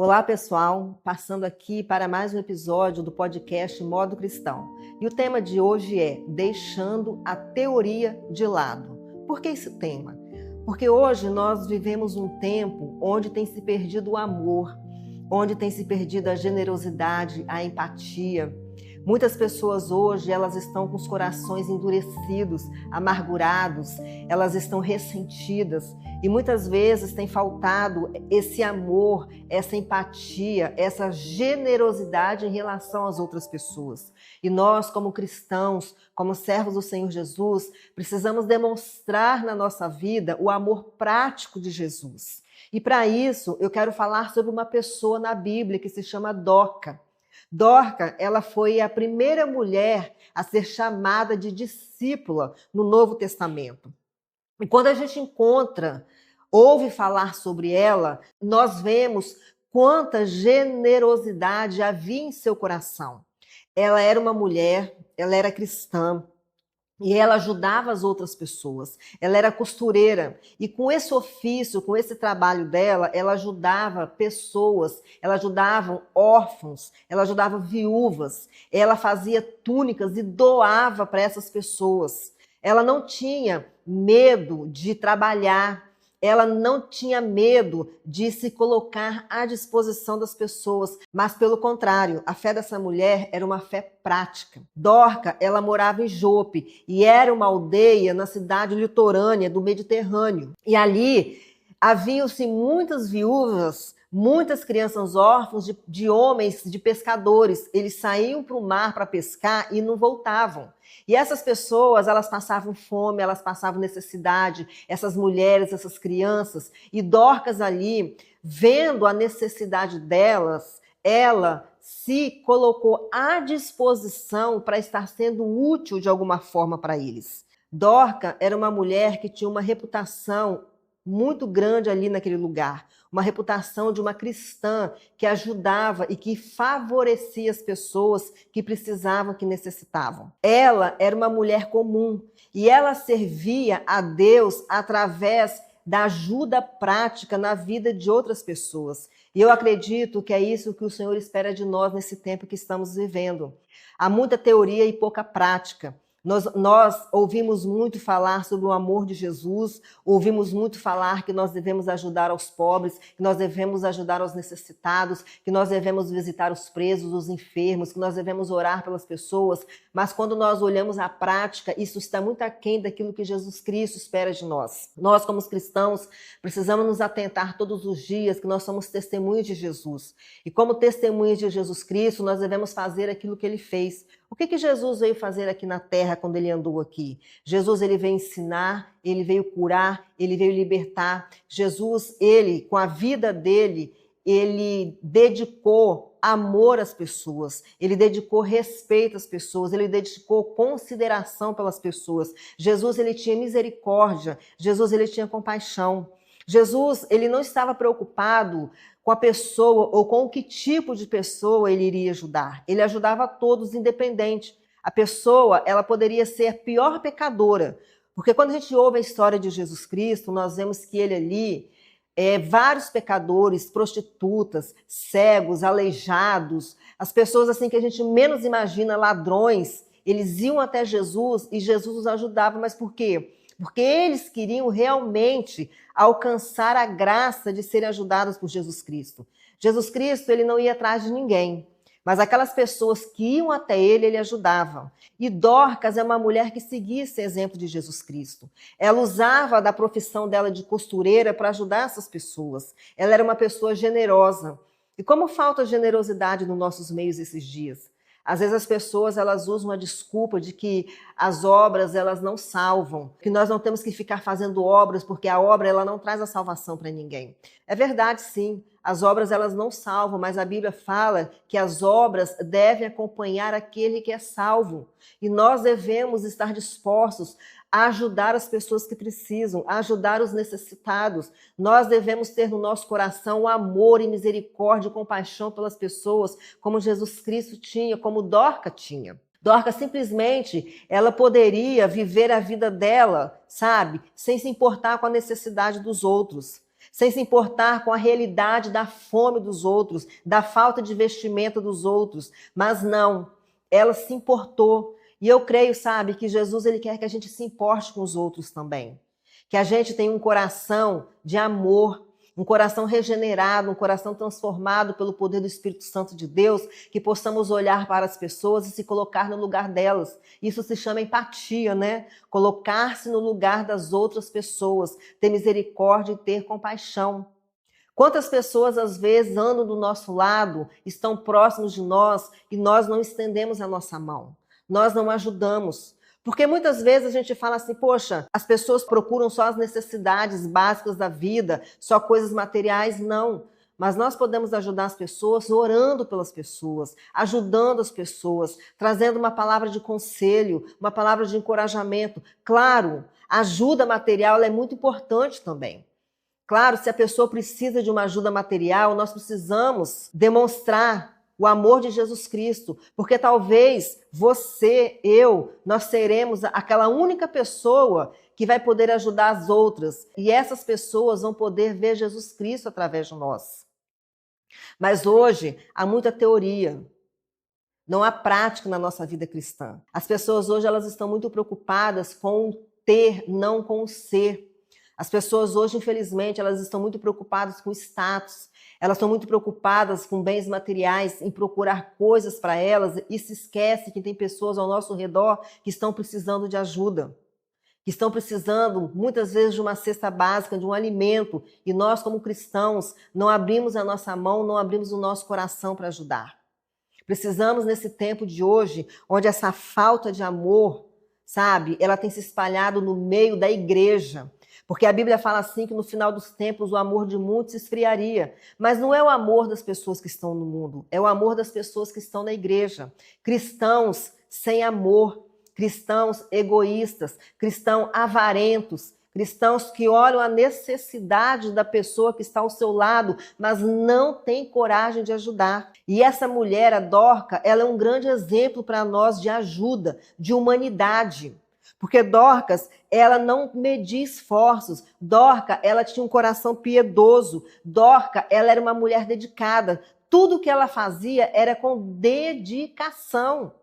Olá, pessoal, passando aqui para mais um episódio do podcast Modo Cristão. E o tema de hoje é Deixando a Teoria de Lado. Por que esse tema? Porque hoje nós vivemos um tempo onde tem se perdido o amor, onde tem se perdido a generosidade, a empatia. Muitas pessoas hoje, elas estão com os corações endurecidos, amargurados, elas estão ressentidas e muitas vezes tem faltado esse amor, essa empatia, essa generosidade em relação às outras pessoas. E nós, como cristãos, como servos do Senhor Jesus, precisamos demonstrar na nossa vida o amor prático de Jesus. E para isso, eu quero falar sobre uma pessoa na Bíblia que se chama Dorca. Dorca, ela foi a primeira mulher a ser chamada de discípula no Novo Testamento. E quando a gente ouve falar sobre ela, nós vemos quanta generosidade havia em seu coração. Ela era uma mulher, ela era cristã, e ela ajudava as outras pessoas. Ela era costureira. E com esse ofício, com esse trabalho dela, ela ajudava pessoas, ela ajudava órfãos, ela ajudava viúvas. Ela fazia túnicas e doava para essas pessoas. Ela não tinha medo de trabalhar. Ela não tinha medo de se colocar à disposição das pessoas, mas pelo contrário, a fé dessa mulher era uma fé prática. Dorca, ela morava em Jope e era uma aldeia na cidade litorânea do Mediterrâneo. E ali haviam-se muitas viúvas, muitas crianças órfãos de homens, de pescadores. Eles saíam para o mar para pescar e não voltavam. E essas pessoas, elas passavam fome, elas passavam necessidade, essas mulheres, essas crianças. E Dorcas ali, vendo a necessidade delas, ela se colocou à disposição para estar sendo útil de alguma forma para eles. Dorca era uma mulher que tinha uma reputação muito grande ali naquele lugar, uma reputação de uma cristã que ajudava e que favorecia as pessoas que precisavam, que necessitavam. Ela era uma mulher comum e ela servia a Deus através da ajuda prática na vida de outras pessoas. E eu acredito que é isso que o Senhor espera de nós nesse tempo que estamos vivendo. Há muita teoria e pouca prática. Nós ouvimos muito falar sobre o amor de Jesus, ouvimos muito falar que nós devemos ajudar aos pobres, que nós devemos ajudar aos necessitados, que nós devemos visitar os presos, os enfermos, que nós devemos orar pelas pessoas, mas quando nós olhamos a prática, isso está muito aquém daquilo que Jesus Cristo espera de nós. Nós, como cristãos, precisamos nos atentar todos os dias que nós somos testemunhas de Jesus. E como testemunhas de Jesus Cristo, nós devemos fazer aquilo que ele fez. O que Jesus veio fazer aqui na terra quando ele andou aqui? Jesus, ele veio ensinar, ele veio curar, ele veio libertar. Jesus, ele, com a vida dele, ele dedicou amor às pessoas, ele dedicou respeito às pessoas, ele dedicou consideração pelas pessoas. Jesus, ele tinha misericórdia, Jesus, ele tinha compaixão. Jesus, ele não estava preocupado com a pessoa ou com que tipo de pessoa ele iria ajudar. Ele ajudava a todos, independente. A pessoa, ela poderia ser a pior pecadora, porque quando a gente ouve a história de Jesus Cristo, nós vemos que ele ali, vários pecadores, prostitutas, cegos, aleijados, as pessoas assim que a gente menos imagina, ladrões, eles iam até Jesus e Jesus os ajudava, mas por quê? Porque eles queriam realmente alcançar a graça de serem ajudados por Jesus Cristo. Jesus Cristo, ele não ia atrás de ninguém, mas aquelas pessoas que iam até ele, ele ajudava. E Dorcas é uma mulher que seguia esse exemplo de Jesus Cristo. Ela usava da profissão dela de costureira para ajudar essas pessoas. Ela era uma pessoa generosa. E como falta generosidade nos nossos meios esses dias? Às vezes as pessoas, elas usam a desculpa de que as obras, elas não salvam, que nós não temos que ficar fazendo obras porque a obra, ela não traz a salvação para ninguém. É verdade, sim, as obras, elas não salvam, mas a Bíblia fala que as obras devem acompanhar aquele que é salvo. E nós devemos estar dispostos a ajudar as pessoas que precisam, a ajudar os necessitados. Nós devemos ter no nosso coração amor e misericórdia e compaixão pelas pessoas, como Jesus Cristo tinha, como Dorca tinha. Dorca simplesmente, ela poderia viver a vida dela, sabe, sem se importar com a necessidade dos outros. sem se importar com a realidade da fome dos outros, da falta de vestimenta dos outros. Mas não, ela se importou. E eu creio, sabe, que Jesus ele quer que a gente se importe com os outros também. Que a gente tenha um coração de amor, um coração regenerado, um coração transformado pelo poder do Espírito Santo de Deus, que possamos olhar para as pessoas e se colocar no lugar delas. Isso se chama empatia, né? Colocar-se no lugar das outras pessoas, ter misericórdia e ter compaixão. Quantas pessoas às vezes andam do nosso lado, estão próximos de nós e nós não estendemos a nossa mão, nós não ajudamos. Porque muitas vezes a gente fala assim, poxa, as pessoas procuram só as necessidades básicas da vida, só coisas materiais, não. Mas nós podemos ajudar as pessoas orando pelas pessoas, ajudando as pessoas, trazendo uma palavra de conselho, uma palavra de encorajamento. Claro, a ajuda material é muito importante também. Claro, se a pessoa precisa de uma ajuda material, nós precisamos demonstrar o amor de Jesus Cristo, porque talvez você, eu, nós seremos aquela única pessoa que vai poder ajudar as outras, e essas pessoas vão poder ver Jesus Cristo através de nós. Mas hoje há muita teoria, não há prática na nossa vida cristã. As pessoas hoje elas estão muito preocupadas com o ter, não com o ser. As pessoas hoje, infelizmente, elas estão muito preocupadas com status, elas estão muito preocupadas com bens materiais, em procurar coisas para elas e se esquece que tem pessoas ao nosso redor que estão precisando de ajuda, que estão precisando muitas vezes de uma cesta básica, de um alimento, e nós como cristãos não abrimos a nossa mão, não abrimos o nosso coração para ajudar. Precisamos nesse tempo de hoje, onde essa falta de amor, sabe, ela tem se espalhado no meio da igreja. Porque a Bíblia fala assim que no final dos tempos o amor de muitos se esfriaria. Mas não é o amor das pessoas que estão no mundo, é o amor das pessoas que estão na igreja. Cristãos sem amor, cristãos egoístas, cristãos avarentos, cristãos que olham a necessidade da pessoa que está ao seu lado, mas não têm coragem de ajudar. E essa mulher, a Dorca, ela é um grande exemplo para nós de ajuda, de humanidade. Porque Dorcas, ela não media esforços. Dorca, ela tinha um coração piedoso. Dorca, ela era uma mulher dedicada. Tudo que ela fazia era com dedicação.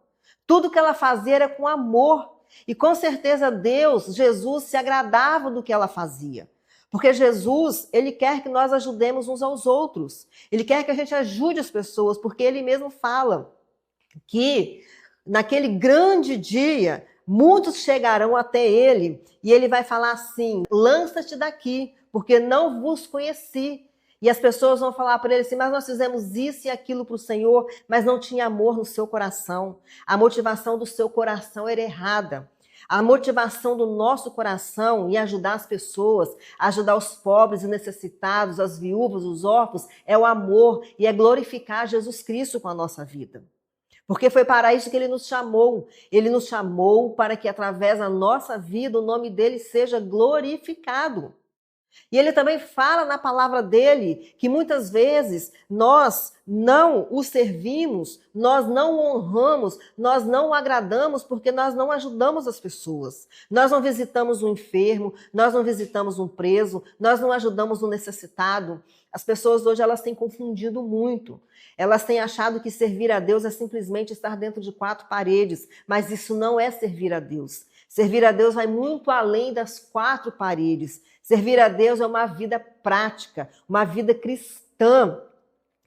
Tudo que ela fazia era com amor. E com certeza Deus, Jesus, se agradava do que ela fazia. Porque Jesus, ele quer que nós ajudemos uns aos outros. Ele quer que a gente ajude as pessoas, porque ele mesmo fala que naquele grande dia muitos chegarão até ele e ele vai falar assim, lança-te daqui, porque não vos conheci. E as pessoas vão falar para ele assim, mas nós fizemos isso e aquilo para o Senhor, mas não tinha amor no seu coração. A motivação do seu coração era errada. A motivação do nosso coração em ajudar as pessoas, ajudar os pobres e necessitados, as viúvas, os órfãos, é o amor e é glorificar Jesus Cristo com a nossa vida. Porque foi para isso que ele nos chamou. Ele nos chamou para que através da nossa vida o nome dele seja glorificado. E ele também fala na palavra dele que muitas vezes nós não o servimos, nós não o honramos, nós não o agradamos porque nós não ajudamos as pessoas. Nós não visitamos um enfermo, nós não visitamos um preso, nós não ajudamos um necessitado. As pessoas hoje elas têm confundido muito. Elas têm achado que servir a Deus é simplesmente estar dentro de quatro paredes, mas isso não é servir a Deus. Servir a Deus vai muito além das quatro paredes. Servir a Deus é uma vida prática, uma vida cristã,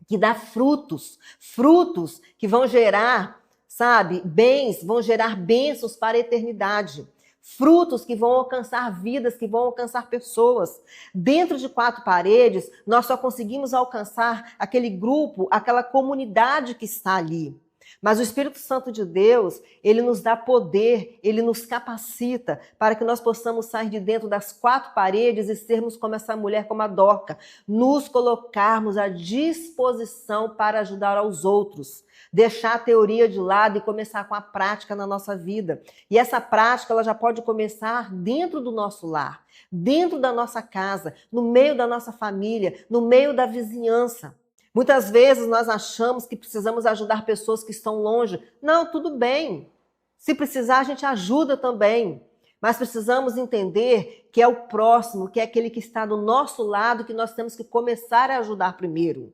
que dá frutos, frutos que vão gerar, sabe, bens, vão gerar bênçãos para a eternidade. Frutos que vão alcançar vidas, que vão alcançar pessoas. Dentro de quatro paredes, nós só conseguimos alcançar aquele grupo, aquela comunidade que está ali. Mas o Espírito Santo de Deus, ele nos dá poder, ele nos capacita para que nós possamos sair de dentro das quatro paredes e sermos como essa mulher, como a Dorca, nos colocarmos à disposição para ajudar aos outros. Deixar a teoria de lado e começar com a prática na nossa vida. E essa prática ela já pode começar dentro do nosso lar, dentro da nossa casa, no meio da nossa família, no meio da vizinhança. Muitas vezes nós achamos que precisamos ajudar pessoas que estão longe. Não, tudo bem. Se precisar, a gente ajuda também. Mas precisamos entender que é o próximo, que é aquele que está do nosso lado, que nós temos que começar a ajudar primeiro.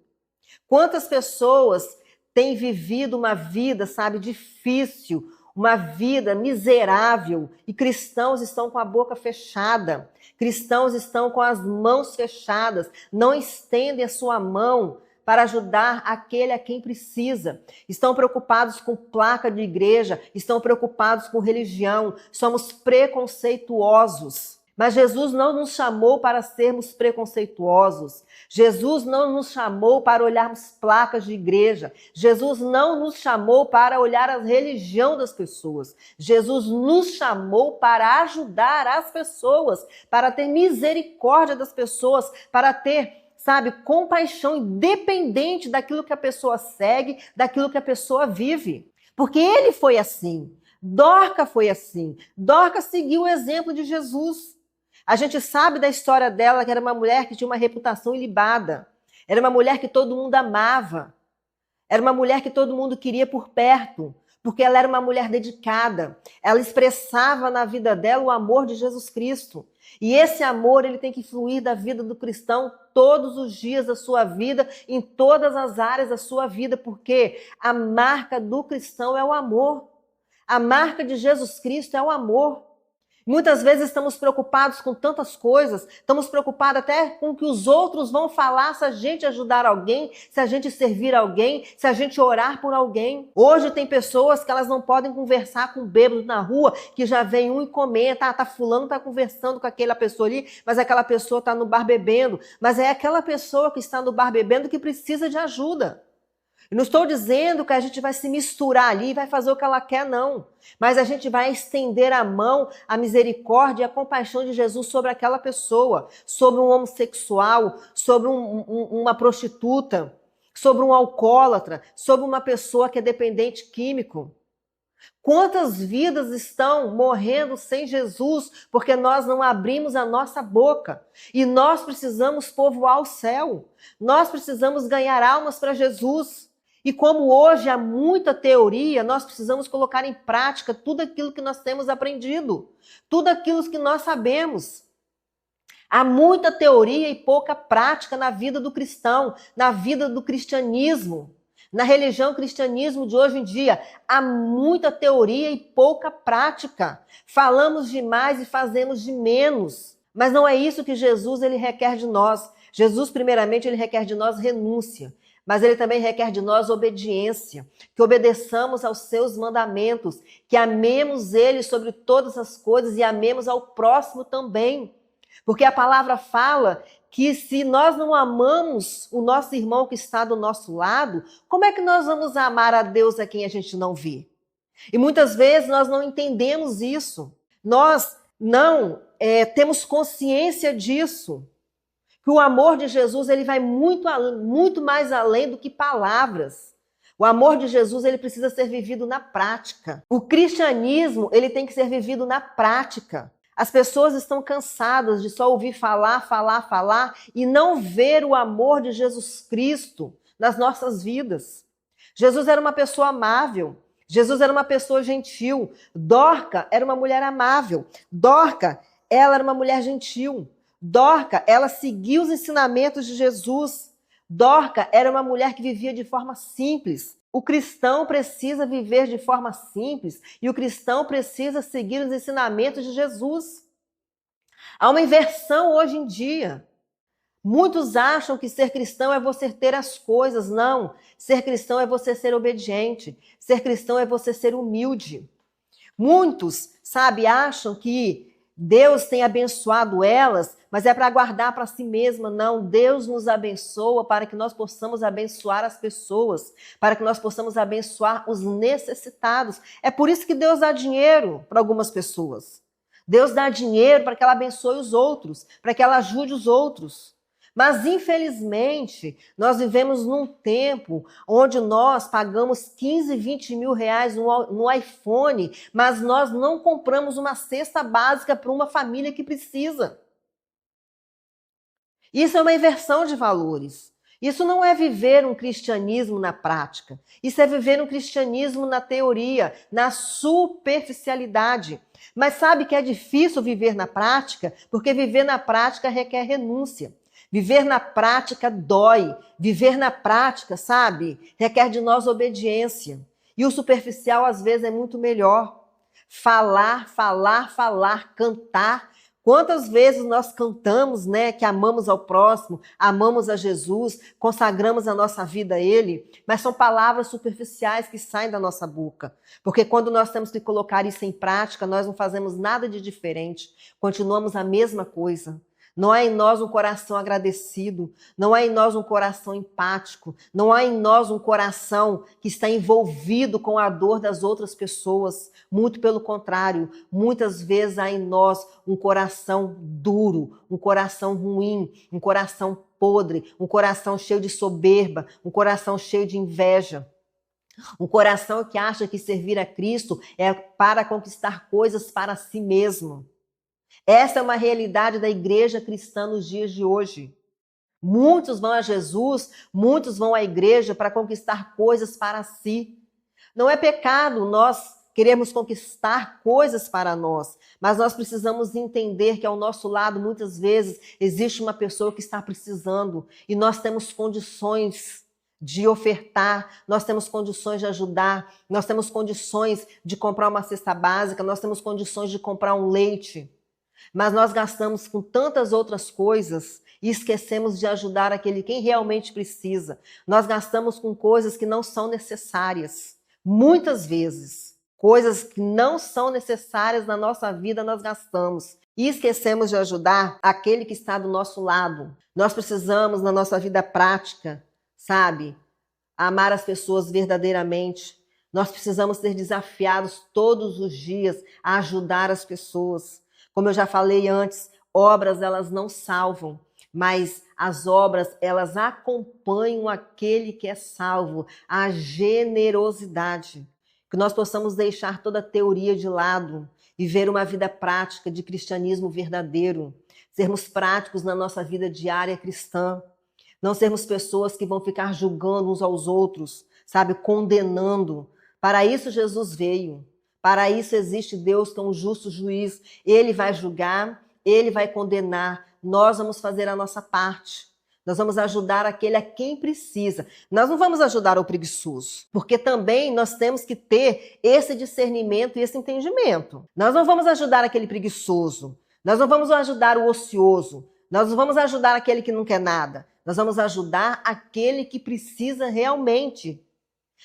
Quantas pessoas têm vivido uma vida, sabe, difícil, uma vida miserável, e cristãos estão com a boca fechada, cristãos estão com as mãos fechadas, não estendem a sua mão para ajudar aquele a quem precisa. Estão preocupados com placa de igreja, estão preocupados com religião, somos preconceituosos. Mas Jesus não nos chamou para sermos preconceituosos. Jesus não nos chamou para olharmos placas de igreja. Jesus não nos chamou para olhar a religião das pessoas. Jesus nos chamou para ajudar as pessoas, para ter misericórdia das pessoas, para ter, sabe, compaixão, independente daquilo que a pessoa segue, daquilo que a pessoa vive. Porque ele foi assim. Dorca foi assim. Dorca seguiu o exemplo de Jesus. A gente sabe da história dela, que era uma mulher que tinha uma reputação ilibada. Era uma mulher que todo mundo amava. Era uma mulher que todo mundo queria por perto, porque ela era uma mulher dedicada. Ela expressava na vida dela o amor de Jesus Cristo. E esse amor, ele tem que fluir da vida do cristão todos os dias da sua vida, em todas as áreas da sua vida, porque a marca do cristão é o amor. A marca de Jesus Cristo é o amor. Muitas vezes estamos preocupados com tantas coisas, estamos preocupados até com o que os outros vão falar se a gente ajudar alguém, se a gente servir alguém, se a gente orar por alguém. Hoje tem pessoas que elas não podem conversar com bêbados na rua, que já vem um e comenta, tá fulano tá conversando com aquela pessoa ali, mas aquela pessoa tá no bar bebendo, mas é aquela pessoa que está no bar bebendo que precisa de ajuda. Eu não estou dizendo que a gente vai se misturar ali e vai fazer o que ela quer, não. Mas a gente vai estender a mão, a misericórdia e a compaixão de Jesus sobre aquela pessoa, sobre um homossexual, sobre uma prostituta, sobre um alcoólatra, sobre uma pessoa que é dependente químico. Quantas vidas estão morrendo sem Jesus porque nós não abrimos a nossa boca? E nós precisamos povoar o céu. Nós precisamos ganhar almas para Jesus. E como hoje há muita teoria, nós precisamos colocar em prática tudo aquilo que nós temos aprendido, tudo aquilo que nós sabemos. Há muita teoria e pouca prática na vida do cristão, na vida do cristianismo. Na religião cristianismo de hoje em dia, há muita teoria e pouca prática. Falamos demais e fazemos de menos. Mas não é isso que Jesus ele requer de nós. Jesus, primeiramente, ele requer de nós renúncia. Mas ele também requer de nós obediência, que obedeçamos aos seus mandamentos, que amemos ele sobre todas as coisas e amemos ao próximo também. Porque a palavra fala que se nós não amamos o nosso irmão que está do nosso lado, como é que nós vamos amar a Deus a quem a gente não vê? E muitas vezes nós não entendemos isso. Nós não temos consciência disso. Que o amor de Jesus ele vai muito mais além do que palavras. O amor de Jesus ele precisa ser vivido na prática. O cristianismo ele tem que ser vivido na prática. As pessoas estão cansadas de só ouvir falar e não ver o amor de Jesus Cristo nas nossas vidas. Jesus era uma pessoa amável. Jesus era uma pessoa gentil. Dorca era uma mulher amável. Dorca, ela era uma mulher gentil. Dorca, ela seguiu os ensinamentos de Jesus. Dorca era uma mulher que vivia de forma simples. O cristão precisa viver de forma simples e o cristão precisa seguir os ensinamentos de Jesus. Há uma inversão hoje em dia. Muitos acham que ser cristão é você ter as coisas. Não. Ser cristão é você ser obediente. Ser cristão é você ser humilde. Muitos, acham que Deus tem abençoado elas, mas é para guardar para si mesma. Não, Deus nos abençoa para que nós possamos abençoar as pessoas, para que nós possamos abençoar os necessitados. É por isso que Deus dá dinheiro para algumas pessoas. Deus dá dinheiro para que ela abençoe os outros, para que ela ajude os outros. Mas, infelizmente, nós vivemos num tempo onde nós pagamos 15, 20 mil reais no iPhone, mas nós não compramos uma cesta básica para uma família que precisa. Isso é uma inversão de valores. Isso não é viver um cristianismo na prática. Isso é viver um cristianismo na teoria, na superficialidade. Mas sabe que é difícil viver na prática? Porque viver na prática requer renúncia. Viver na prática dói. Viver na prática, sabe, requer de nós obediência. E o superficial, às vezes, é muito melhor. Falar, falar, falar, cantar. Quantas vezes nós cantamos, né, que amamos ao próximo, amamos a Jesus, consagramos a nossa vida a Ele, mas são palavras superficiais que saem da nossa boca. Porque quando nós temos que colocar isso em prática, nós não fazemos nada de diferente, continuamos a mesma coisa. Não há em nós um coração agradecido, não há em nós um coração empático, não há em nós um coração que está envolvido com a dor das outras pessoas. Muito pelo contrário, muitas vezes há em nós um coração duro, um coração ruim, um coração podre, um coração cheio de soberba, um coração cheio de inveja. Um coração que acha que servir a Cristo é para conquistar coisas para si mesmo. Essa é uma realidade da igreja cristã nos dias de hoje. Muitos vão a Jesus, muitos vão à igreja para conquistar coisas para si. Não é pecado nós queremos conquistar coisas para nós, mas nós precisamos entender que ao nosso lado, muitas vezes, existe uma pessoa que está precisando e nós temos condições de ofertar, nós temos condições de ajudar, nós temos condições de comprar uma cesta básica, nós temos condições de comprar um leite. Mas nós gastamos com tantas outras coisas e esquecemos de ajudar quem realmente precisa. Nós gastamos com coisas que não são necessárias. Muitas vezes, coisas que não são necessárias na nossa vida nós gastamos. E esquecemos de ajudar aquele que está do nosso lado. Nós precisamos, na nossa vida prática, sabe, amar as pessoas verdadeiramente. Nós precisamos ser desafiados todos os dias a ajudar as pessoas. Como eu já falei antes, obras elas não salvam, mas as obras elas acompanham aquele que é salvo, a generosidade. Que nós possamos deixar toda a teoria de lado e ver uma vida prática de cristianismo verdadeiro, sermos práticos na nossa vida diária cristã, não sermos pessoas que vão ficar julgando uns aos outros, sabe, condenando. Para isso Jesus veio. Para isso existe Deus, que é um justo juiz. Ele vai julgar, ele vai condenar. Nós vamos fazer a nossa parte. Nós vamos ajudar aquele a quem precisa. Nós não vamos ajudar o preguiçoso, porque também nós temos que ter esse discernimento e esse entendimento. Nós não vamos ajudar aquele preguiçoso. Nós não vamos ajudar o ocioso. Nós não vamos ajudar aquele que não quer nada. Nós vamos ajudar aquele que precisa realmente.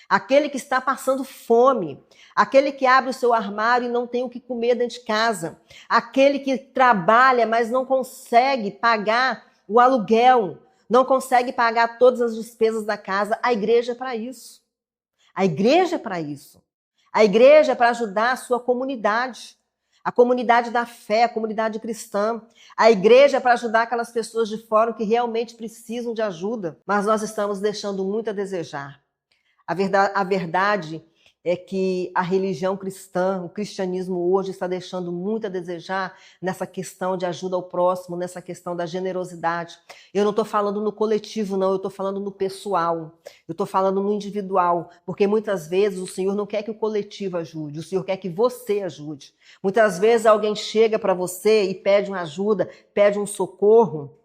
Aquele que está passando fome, aquele que abre o seu armário e não tem o que comer dentro de casa, aquele que trabalha, mas não consegue pagar o aluguel, não consegue pagar todas as despesas da casa. A igreja é para isso. A igreja é para isso. A igreja é para ajudar a sua comunidade, a comunidade da fé, a comunidade cristã. A igreja é para ajudar aquelas pessoas de fora que realmente precisam de ajuda, mas nós estamos deixando muito a desejar. A verdade é que a religião cristã, o cristianismo hoje está deixando muito a desejar nessa questão de ajuda ao próximo, nessa questão da generosidade. Eu não estou falando no coletivo, não, eu estou falando no pessoal, eu estou falando no individual, porque muitas vezes o Senhor não quer que o coletivo ajude, o Senhor quer que você ajude. Muitas vezes alguém chega para você e pede uma ajuda, pede um socorro,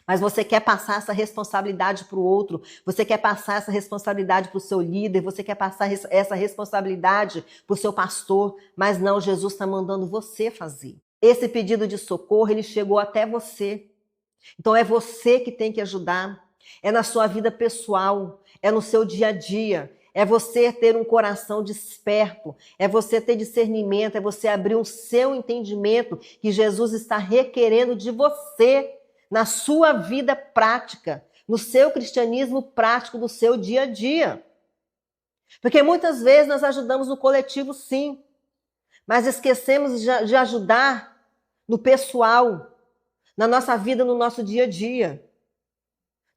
mas você quer passar essa responsabilidade para o outro, você quer passar essa responsabilidade para o seu líder, você quer passar essa responsabilidade para o seu pastor, mas não, Jesus está mandando você fazer. Esse pedido de socorro, ele chegou até você. Então é você que tem que ajudar, é na sua vida pessoal, é no seu dia a dia, é você ter um coração desperto, é você ter discernimento, é você abrir o seu entendimento que Jesus está requerendo de você, na sua vida prática, no seu cristianismo prático do seu dia a dia. Porque muitas vezes nós ajudamos no coletivo, sim, mas esquecemos de ajudar no pessoal, na nossa vida, no nosso dia a dia,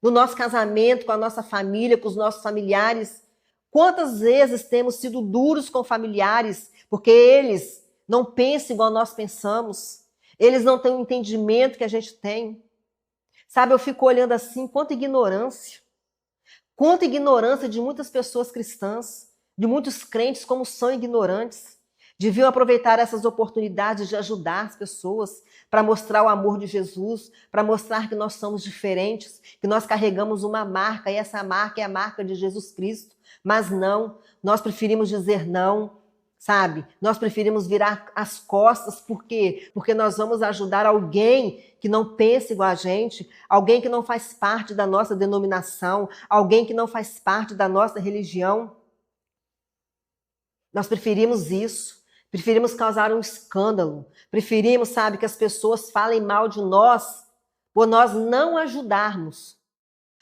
no nosso casamento, com a nossa família, com os nossos familiares. Quantas vezes temos sido duros com familiares, porque eles não pensam igual nós pensamos, eles não têm o entendimento que a gente tem. Sabe, eu fico olhando assim, quanta ignorância de muitas pessoas cristãs, de muitos crentes como são ignorantes. Deviam aproveitar essas oportunidades de ajudar as pessoas para mostrar o amor de Jesus, para mostrar que nós somos diferentes, que nós carregamos uma marca e essa marca é a marca de Jesus Cristo. Mas não, nós preferimos dizer não, sabe? Nós preferimos virar as costas, por quê? Porque nós vamos ajudar alguém que não pensa igual a gente, alguém que não faz parte da nossa denominação, alguém que não faz parte da nossa religião. Nós preferimos isso, preferimos causar um escândalo, preferimos, sabe, que as pessoas falem mal de nós, por nós não ajudarmos.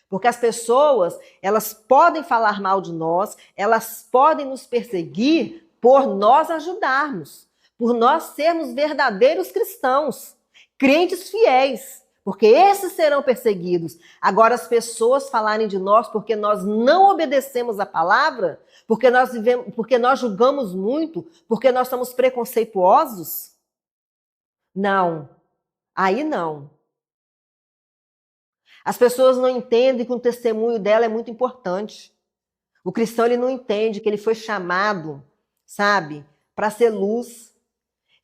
Porque as pessoas, elas podem falar mal de nós, elas podem nos perseguir por nós ajudarmos, por nós sermos verdadeiros cristãos, crentes fiéis, porque esses serão perseguidos. Agora, as pessoas falarem de nós porque nós não obedecemos a palavra, porque nós julgamos muito, porque nós somos preconceituosos? Não, aí não. As pessoas não entendem que o testemunho dela é muito importante. O cristão, ele não entende que ele foi chamado, sabe, para ser luz.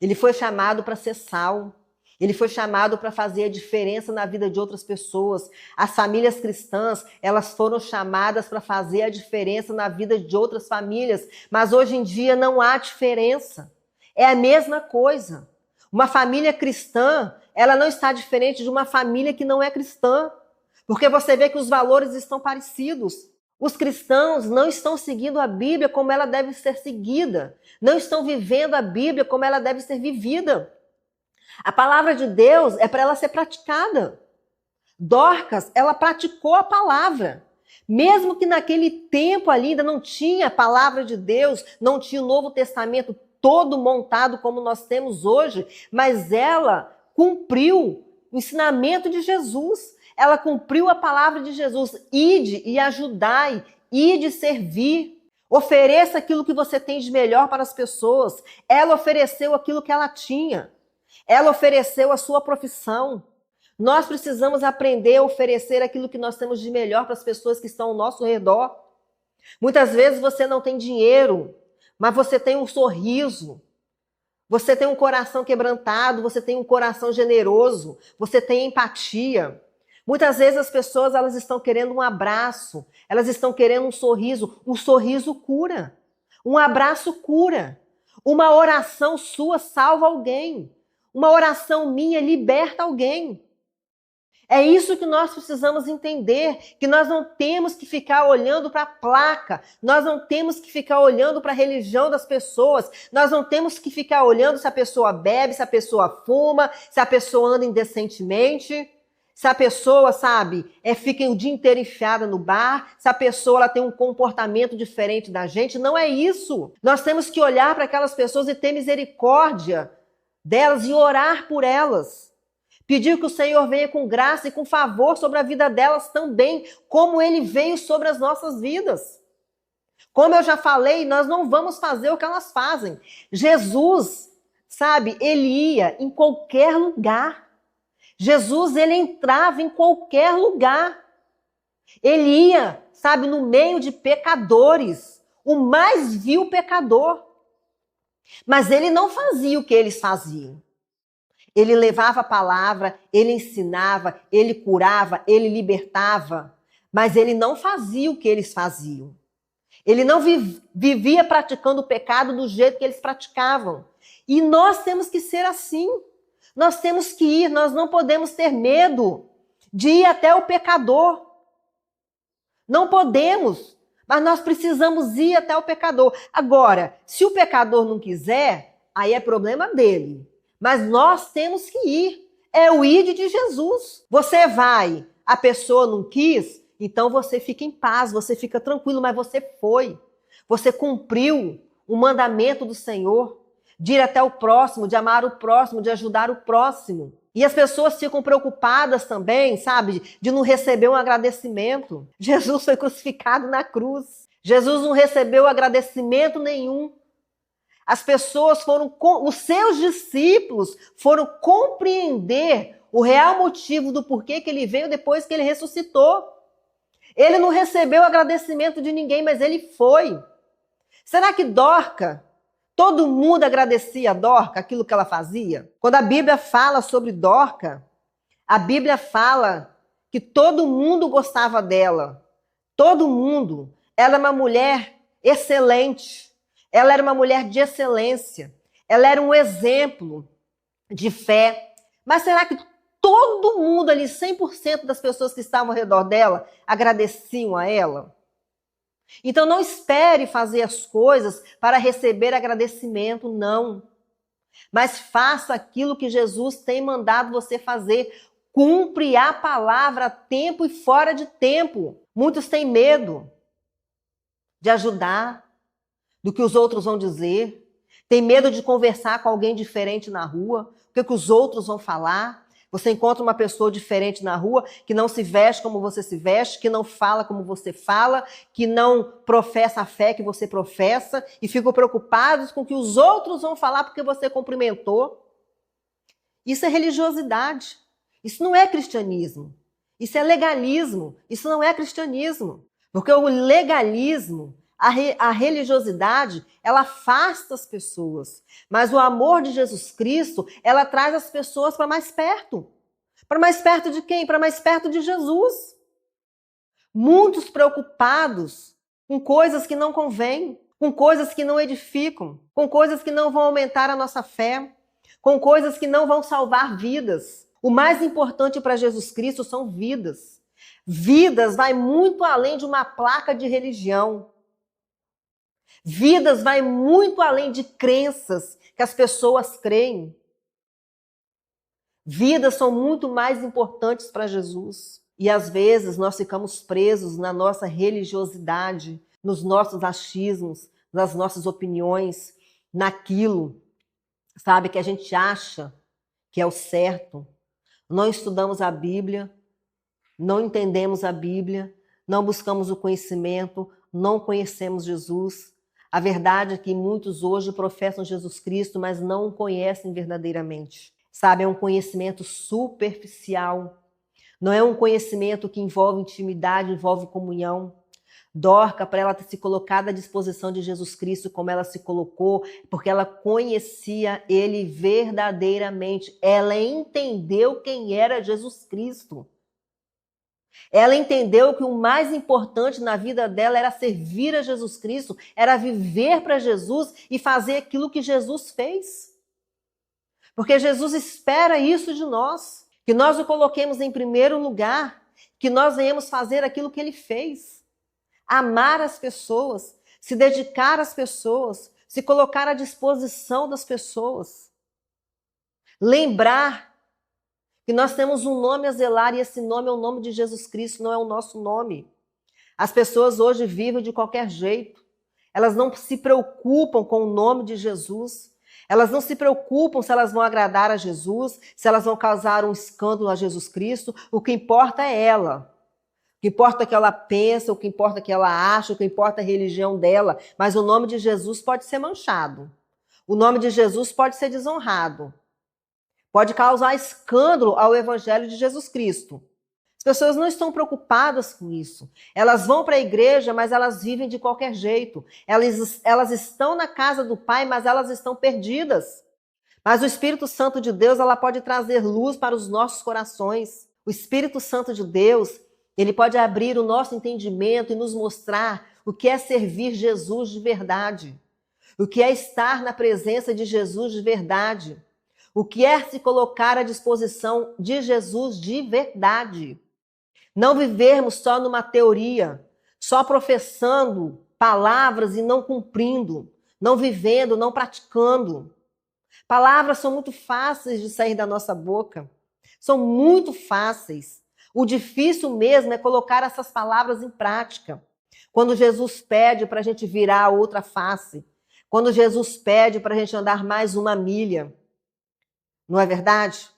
Ele foi chamado para ser sal. Ele foi chamado para fazer a diferença na vida de outras pessoas. As famílias cristãs, elas foram chamadas para fazer a diferença na vida de outras famílias. Mas hoje em dia não há diferença. É a mesma coisa. Uma família cristã, ela não está diferente de uma família que não é cristã. Porque você vê que os valores estão parecidos. Os cristãos não estão seguindo a Bíblia como ela deve ser seguida. Não estão vivendo a Bíblia como ela deve ser vivida. A palavra de Deus é para ela ser praticada. Dorcas, ela praticou a palavra. Mesmo que naquele tempo ali ainda não tinha a palavra de Deus, não tinha o Novo Testamento todo montado como nós temos hoje, mas ela cumpriu o ensinamento de Jesus. Ela cumpriu a palavra de Jesus. Ide e ajudai, ide servir. Ofereça aquilo que você tem de melhor para as pessoas. Ela ofereceu aquilo que ela tinha. Ela ofereceu a sua profissão. Nós precisamos aprender a oferecer aquilo que nós temos de melhor para as pessoas que estão ao nosso redor. Muitas vezes você não tem dinheiro, mas você tem um sorriso. Você tem um coração quebrantado, você tem um coração generoso, você tem empatia. Muitas vezes as pessoas, elas estão querendo um abraço, elas estão querendo um sorriso. O sorriso cura. Um abraço cura. Uma oração sua salva alguém. Uma oração minha liberta alguém. É isso que nós precisamos entender, que nós não temos que ficar olhando para a placa, nós não temos que ficar olhando para a religião das pessoas, nós não temos que ficar olhando se a pessoa bebe, se a pessoa fuma, se a pessoa anda indecentemente, se a pessoa, sabe, fica o dia inteiro enfiada no bar, se a pessoa ela tem um comportamento diferente da gente. Não é isso. Nós temos que olhar para aquelas pessoas e ter misericórdia delas e orar por elas. Pedir que o Senhor venha com graça e com favor sobre a vida delas também, como Ele veio sobre as nossas vidas. Como eu já falei, nós não vamos fazer o que elas fazem. Jesus, sabe, Ele ia em qualquer lugar. Jesus, Ele entrava em qualquer lugar. Ele ia, sabe, no meio de pecadores, o mais vil pecador. Mas Ele não fazia o que eles faziam. Ele levava a palavra, ele ensinava, ele curava, ele libertava, mas ele não fazia o que eles faziam. Ele não vivia praticando o pecado do jeito que eles praticavam. E nós temos que ser assim. Nós temos que ir, nós não podemos ter medo de ir até o pecador. Não podemos, mas nós precisamos ir até o pecador. Agora, se o pecador não quiser, aí é problema dele. Mas nós temos que ir. É o ide de Jesus. Você vai, a pessoa não quis, então você fica em paz, você fica tranquilo, mas você foi. Você cumpriu o mandamento do Senhor de ir até o próximo, de amar o próximo, de ajudar o próximo. E as pessoas ficam preocupadas também, sabe, de não receber um agradecimento. Jesus foi crucificado na cruz. Jesus não recebeu agradecimento nenhum. As pessoas os seus discípulos foram compreender o real motivo do porquê que ele veio depois que ele ressuscitou. Ele não recebeu agradecimento de ninguém, mas ele foi. Será que Dorca, todo mundo agradecia a Dorca, aquilo que ela fazia? Quando a Bíblia fala sobre Dorca, a Bíblia fala que todo mundo gostava dela. Todo mundo. Ela é uma mulher excelente. Ela era uma mulher de excelência. Ela era um exemplo de fé. Mas será que todo mundo ali, 100% das pessoas que estavam ao redor dela, agradeciam a ela? Então não espere fazer as coisas para receber agradecimento, não. Mas faça aquilo que Jesus tem mandado você fazer. Cumpre a palavra a tempo e fora de tempo. Muitos têm medo de ajudar, do que os outros vão dizer. Tem medo de conversar com alguém diferente na rua. O que os outros vão falar. Você encontra uma pessoa diferente na rua, que não se veste como você se veste, que não fala como você fala, que não professa a fé que você professa, e ficam preocupados com o que os outros vão falar porque você cumprimentou. Isso é religiosidade. Isso não é cristianismo. Isso é legalismo. Isso não é cristianismo. Porque o legalismo, a religiosidade, ela afasta as pessoas. Mas o amor de Jesus Cristo, ela traz as pessoas para mais perto. Para mais perto de quem? Para mais perto de Jesus. Muitos preocupados com coisas que não convêm, com coisas que não edificam, com coisas que não vão aumentar a nossa fé, com coisas que não vão salvar vidas. O mais importante para Jesus Cristo são vidas. Vidas vai muito além de uma placa de religião. Vidas vai muito além de crenças que as pessoas creem. Vidas são muito mais importantes para Jesus. E às vezes nós ficamos presos na nossa religiosidade, nos nossos achismos, nas nossas opiniões, naquilo, sabe, que a gente acha que é o certo. Não estudamos a Bíblia, não entendemos a Bíblia, não buscamos o conhecimento, não conhecemos Jesus. A verdade é que muitos hoje professam Jesus Cristo, mas não o conhecem verdadeiramente. Sabe, é um conhecimento superficial. Não é um conhecimento que envolve intimidade, envolve comunhão. Dorca, para ela ter se colocado à disposição de Jesus Cristo como ela se colocou, porque ela conhecia ele verdadeiramente. Ela entendeu quem era Jesus Cristo. Ela entendeu que o mais importante na vida dela era servir a Jesus Cristo, era viver para Jesus e fazer aquilo que Jesus fez. Porque Jesus espera isso de nós, que nós o coloquemos em primeiro lugar, que nós venhamos fazer aquilo que ele fez. Amar as pessoas, se dedicar às pessoas, se colocar à disposição das pessoas. Lembrar que nós temos um nome a zelar e esse nome é o nome de Jesus Cristo, não é o nosso nome. As pessoas hoje vivem de qualquer jeito. Elas não se preocupam com o nome de Jesus. Elas não se preocupam se elas vão agradar a Jesus, se elas vão causar um escândalo a Jesus Cristo. O que importa é ela. O que importa é o que ela pensa, o que importa é o que ela acha, o que importa é a religião dela. Mas o nome de Jesus pode ser manchado. O nome de Jesus pode ser desonrado. Pode causar escândalo ao evangelho de Jesus Cristo. As pessoas não estão preocupadas com isso. Elas vão para a igreja, mas elas vivem de qualquer jeito. Elas estão na casa do Pai, mas elas estão perdidas. Mas o Espírito Santo de Deus, ela pode trazer luz para os nossos corações. O Espírito Santo de Deus, ele pode abrir o nosso entendimento e nos mostrar o que é servir Jesus de verdade. O que é estar na presença de Jesus de verdade. O que é se colocar à disposição de Jesus de verdade. Não vivermos só numa teoria, só professando palavras e não cumprindo, não vivendo, não praticando. Palavras são muito fáceis de sair da nossa boca. São muito fáceis. O difícil mesmo é colocar essas palavras em prática. Quando Jesus pede para a gente virar a outra face. Quando Jesus pede para a gente andar mais uma milha. Não é verdade?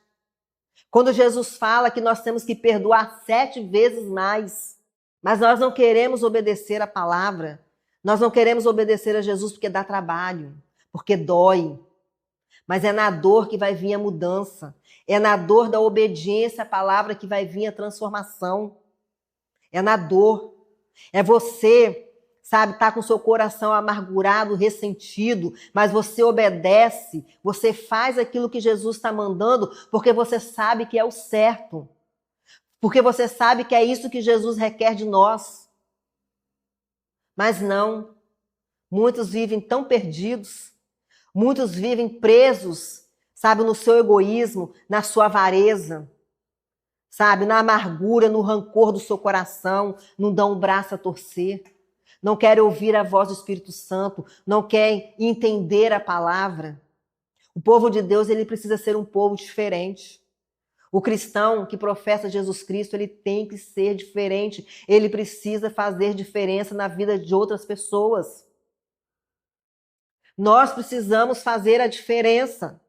Quando Jesus fala que nós temos que perdoar 7 vezes mais, mas nós não queremos obedecer a palavra, nós não queremos obedecer a Jesus porque dá trabalho, porque dói. Mas é na dor que vai vir a mudança. É na dor da obediência à palavra que vai vir a transformação. É na dor. É você, sabe, tá com seu coração amargurado, ressentido, mas você obedece, você faz aquilo que Jesus está mandando, porque você sabe que é o certo. Porque você sabe que é isso que Jesus requer de nós. Mas não. Muitos vivem tão perdidos. Muitos vivem presos, sabe, no seu egoísmo, na sua avareza, sabe, na amargura, no rancor do seu coração, não dão um braço a torcer, não querem ouvir a voz do Espírito Santo, não querem entender a palavra. O povo de Deus, ele precisa ser um povo diferente. O cristão que professa Jesus Cristo, ele tem que ser diferente, ele precisa fazer diferença na vida de outras pessoas. Nós precisamos fazer a diferença.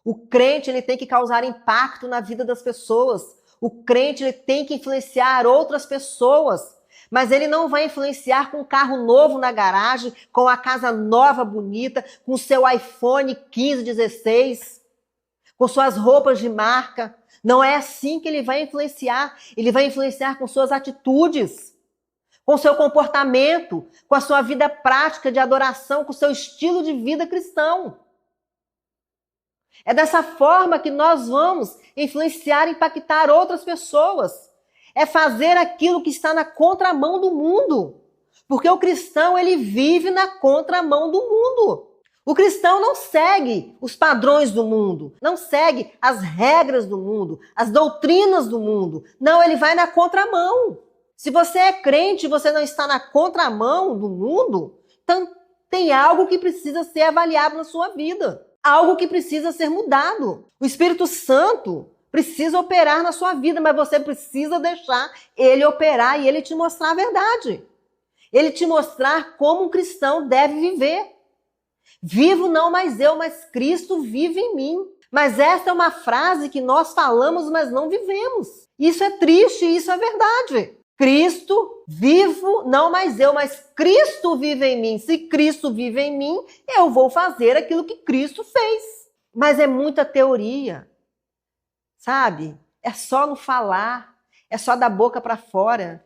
O crente, ele tem que causar impacto na vida das pessoas. O crente, ele tem que influenciar outras pessoas. Mas ele não vai influenciar com um carro novo na garagem, com a casa nova, bonita, com seu iPhone 15, 16, com suas roupas de marca. Não é assim que ele vai influenciar. Ele vai influenciar com suas atitudes, com seu comportamento, com a sua vida prática de adoração, com o seu estilo de vida cristão. É dessa forma que nós vamos influenciar e impactar outras pessoas. É fazer aquilo que está na contramão do mundo. Porque o cristão, ele vive na contramão do mundo. O cristão não segue os padrões do mundo, não segue as regras do mundo, as doutrinas do mundo. Não, ele vai na contramão. Se você é crente e você não está na contramão do mundo, então tem algo que precisa ser avaliado na sua vida. Algo que precisa ser mudado. O Espírito Santo precisa operar na sua vida, mas você precisa deixar ele operar e ele te mostrar a verdade. Ele te mostrar como um cristão deve viver. Vivo não mais eu, mas Cristo vive em mim. Mas essa é uma frase que nós falamos, mas não vivemos. Isso é triste e isso é verdade. Cristo, vivo, não mais eu, mas Cristo vive em mim. Se Cristo vive em mim, eu vou fazer aquilo que Cristo fez. Mas é muita teoria, sabe? É só no falar, é só da boca para fora.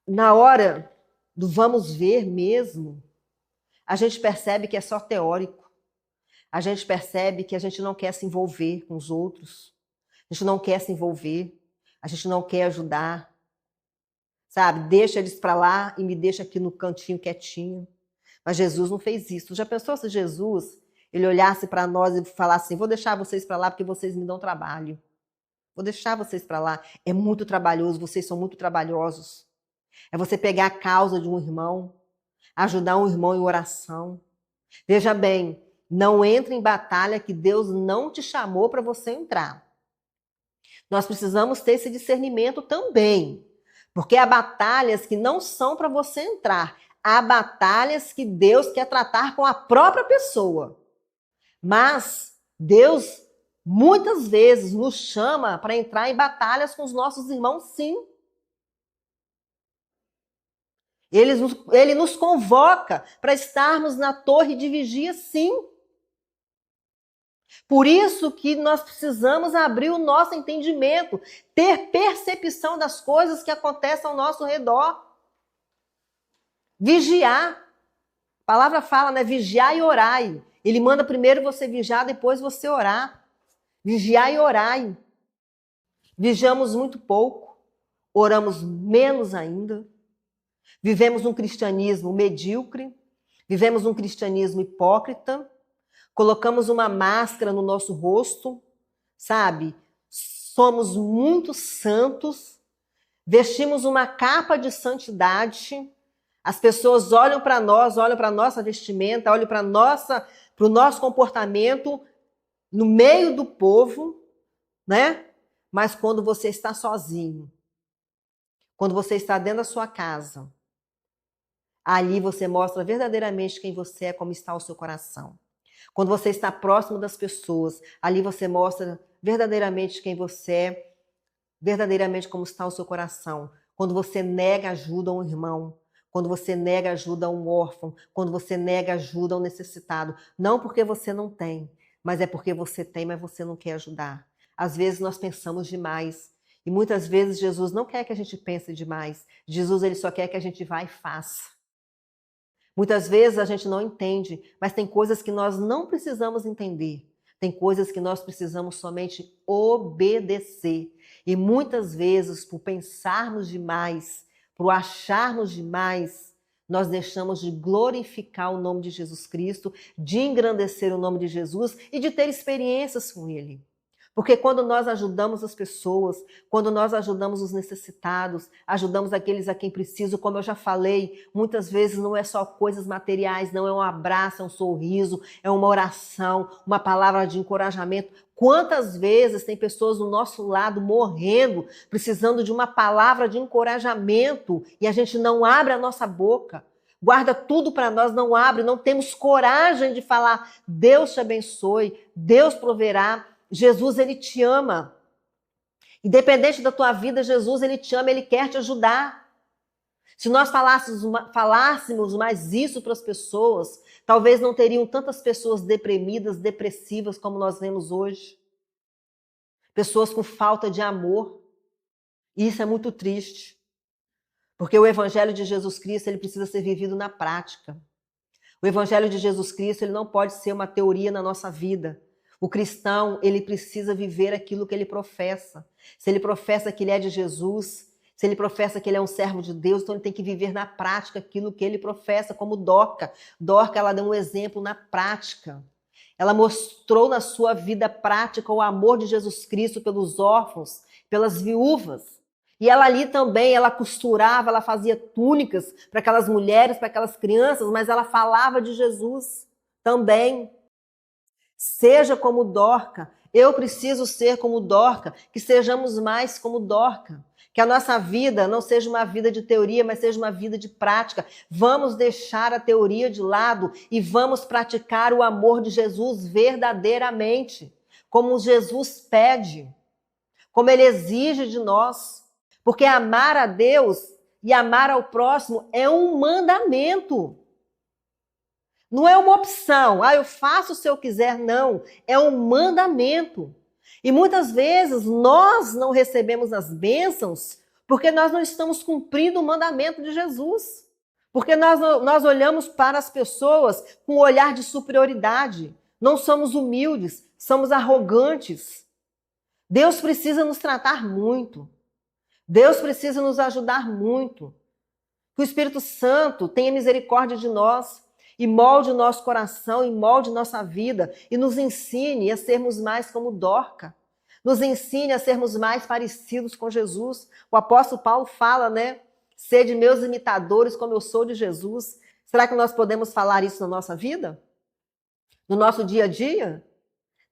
Na hora do vamos ver mesmo, a gente percebe que é só teórico. A gente percebe que a gente não quer se envolver com os outros. A gente não quer se envolver. A gente não quer ajudar. Sabe, deixa eles para lá e me deixa aqui no cantinho quietinho. Mas Jesus não fez isso. Já pensou se Jesus, ele olhasse para nós e falasse assim, vou deixar vocês para lá porque vocês me dão trabalho. Vou deixar vocês para lá. É muito trabalhoso, vocês são muito trabalhosos. É você pegar a causa de um irmão, ajudar um irmão em oração. Veja bem, não entre em batalha que Deus não te chamou para você entrar. Nós precisamos ter esse discernimento também. Porque há batalhas que não são para você entrar. Há batalhas que Deus quer tratar com a própria pessoa. Mas Deus, muitas vezes, nos chama para entrar em batalhas com os nossos irmãos, sim. Ele nos convoca para estarmos na torre de vigia, sim. Por isso que nós precisamos abrir o nosso entendimento, ter percepção das coisas que acontecem ao nosso redor. Vigiar. A palavra fala, né? Vigiar e orai. Ele manda primeiro você vigiar, depois você orar. Vigiar e orai. Vigiamos muito pouco, oramos menos ainda. Vivemos um cristianismo medíocre, vivemos um cristianismo hipócrita. Colocamos uma máscara no nosso rosto, sabe? Somos muito santos, vestimos uma capa de santidade. As pessoas olham para nós, olham para a nossa vestimenta, olham para o nosso comportamento no meio do povo, né? Mas quando você está sozinho, quando você está dentro da sua casa, ali você mostra verdadeiramente quem você é, como está o seu coração. Quando você está próximo das pessoas, ali você mostra verdadeiramente quem você é, verdadeiramente como está o seu coração. Quando você nega ajuda a um irmão, quando você nega ajuda a um órfão, quando você nega ajuda a um necessitado. Não porque você não tem, mas é porque você tem, mas você não quer ajudar. Às vezes nós pensamos demais. E muitas vezes Jesus não quer que a gente pense demais. Jesus, ele só quer que a gente vá e faça. Muitas vezes a gente não entende, mas tem coisas que nós não precisamos entender. Tem coisas que nós precisamos somente obedecer. E muitas vezes, por pensarmos demais, por acharmos demais, nós deixamos de glorificar o nome de Jesus Cristo, de engrandecer o nome de Jesus e de ter experiências com Ele. Porque quando nós ajudamos as pessoas, quando nós ajudamos os necessitados, ajudamos aqueles a quem preciso, como eu já falei, muitas vezes não é só coisas materiais, não é um abraço, é um sorriso, é uma oração, uma palavra de encorajamento. Quantas vezes tem pessoas do nosso lado morrendo, precisando de uma palavra de encorajamento e a gente não abre a nossa boca? Guarda tudo para nós, não abre, não temos coragem de falar, Deus te abençoe, Deus proverá. Jesus, ele te ama. Independente da tua vida, Jesus, ele te ama, ele quer te ajudar. Se nós falássemos mais isso para as pessoas, talvez não teriam tantas pessoas deprimidas, depressivas como nós vemos hoje. Pessoas com falta de amor. E isso é muito triste. Porque o evangelho de Jesus Cristo, ele precisa ser vivido na prática. O evangelho de Jesus Cristo, ele não pode ser uma teoria na nossa vida. O cristão, ele precisa viver aquilo que ele professa. Se ele professa que ele é de Jesus, se ele professa que ele é um servo de Deus, então ele tem que viver na prática aquilo que ele professa, como Dorca. Dorca, ela deu um exemplo na prática. Ela mostrou na sua vida prática o amor de Jesus Cristo pelos órfãos, pelas viúvas. E ela ali também, ela costurava, ela fazia túnicas para aquelas mulheres, para aquelas crianças, mas ela falava de Jesus também. Seja como Dorca. Eu preciso ser como Dorca, que sejamos mais como Dorca. Que a nossa vida não seja uma vida de teoria, mas seja uma vida de prática. Vamos deixar a teoria de lado e vamos praticar o amor de Jesus verdadeiramente, como Jesus pede, como ele exige de nós. Porque amar a Deus e amar ao próximo é um mandamento. Não é uma opção, eu faço se eu quiser, não. É um mandamento. E muitas vezes nós não recebemos as bênçãos porque nós não estamos cumprindo o mandamento de Jesus. Porque nós olhamos para as pessoas com um olhar de superioridade. Não somos humildes, somos arrogantes. Deus precisa nos tratar muito. Deus precisa nos ajudar muito. Que o Espírito Santo tenha misericórdia de nós e molde o nosso coração, e molde nossa vida, e nos ensine a sermos mais como Dorca. Nos ensine a sermos mais parecidos com Jesus. O apóstolo Paulo fala, né? Sede meus imitadores como eu sou de Jesus. Será que nós podemos falar isso na nossa vida? No nosso dia a dia?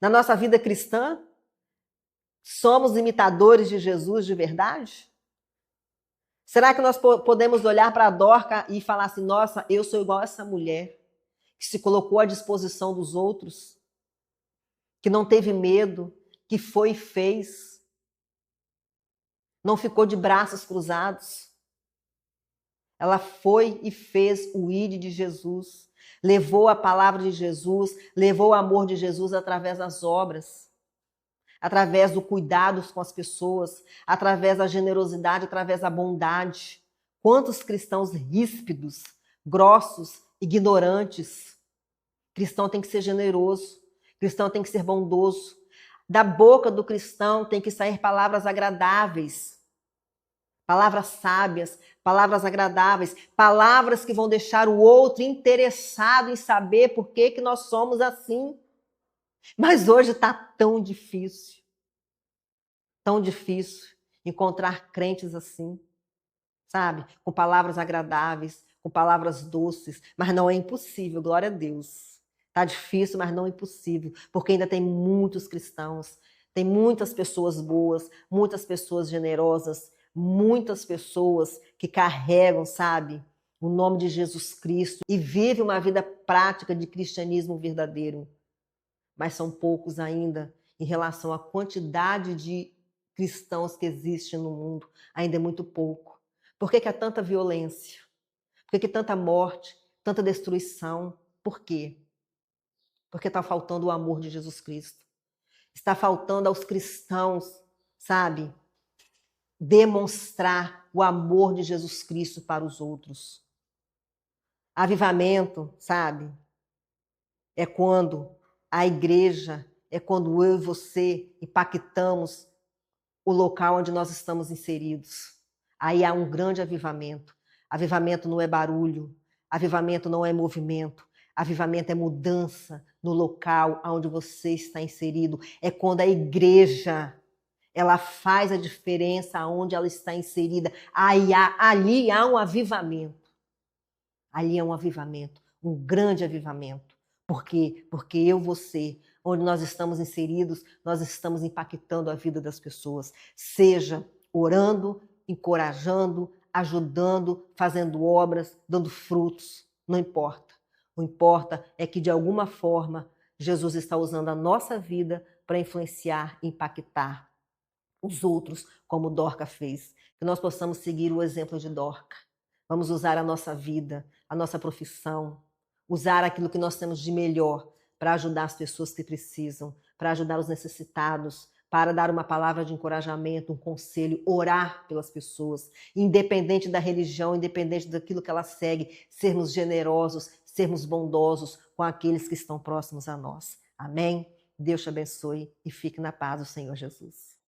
Na nossa vida cristã? Somos imitadores de Jesus de verdade? Será que nós podemos olhar para a Dorca e falar assim, nossa, eu sou igual a essa mulher, que se colocou à disposição dos outros, que não teve medo, que foi e fez, não ficou de braços cruzados. Ela foi e fez o ID de Jesus, levou a palavra de Jesus, levou o amor de Jesus através das obras, através do cuidado com as pessoas, através da generosidade, através da bondade. Quantos cristãos ríspidos, grossos, ignorantes. Cristão tem que ser generoso, cristão tem que ser bondoso. Da boca do cristão tem que sair palavras agradáveis, palavras sábias, palavras agradáveis, palavras que vão deixar o outro interessado em saber por que nós somos assim. Mas hoje está tão difícil encontrar crentes assim, sabe? Com palavras agradáveis, com palavras doces, mas não é impossível, glória a Deus. Está difícil, mas não é impossível, porque ainda tem muitos cristãos, tem muitas pessoas boas, muitas pessoas generosas, muitas pessoas que carregam, sabe, o nome de Jesus Cristo e vivem uma vida prática de cristianismo verdadeiro. Mas são poucos ainda em relação à quantidade de cristãos que existe no mundo. Ainda é muito pouco. Por que há tanta violência? Por que tanta morte, tanta destruição? Por quê? porque está faltando o amor de Jesus Cristo. Está faltando aos cristãos, sabe, demonstrar o amor de Jesus Cristo para os outros. Avivamento, sabe, é quando a igreja, é quando eu e você impactamos o local onde nós estamos inseridos. Aí há um grande avivamento. Avivamento não é barulho, avivamento não é movimento, avivamento é mudança no local onde você está inserido. É quando a igreja, ela faz a diferença onde ela está inserida. Ali há um avivamento. Ali é um avivamento, um grande avivamento. Por quê? Porque eu, você, onde nós estamos inseridos, nós estamos impactando a vida das pessoas. Seja orando, encorajando, ajudando, fazendo obras, dando frutos. Não importa. O que importa é que, de alguma forma, Jesus está usando a nossa vida para influenciar, impactar os outros, como Dorca fez. Que nós possamos seguir o exemplo de Dorca. Vamos usar a nossa vida, a nossa profissão, usar aquilo que nós temos de melhor para ajudar as pessoas que precisam, para ajudar os necessitados, para dar uma palavra de encorajamento, um conselho, orar pelas pessoas, independente da religião, independente daquilo que ela segue, sermos generosos, sermos bondosos com aqueles que estão próximos a nós. Amém? Deus te abençoe e fique na paz do Senhor Jesus.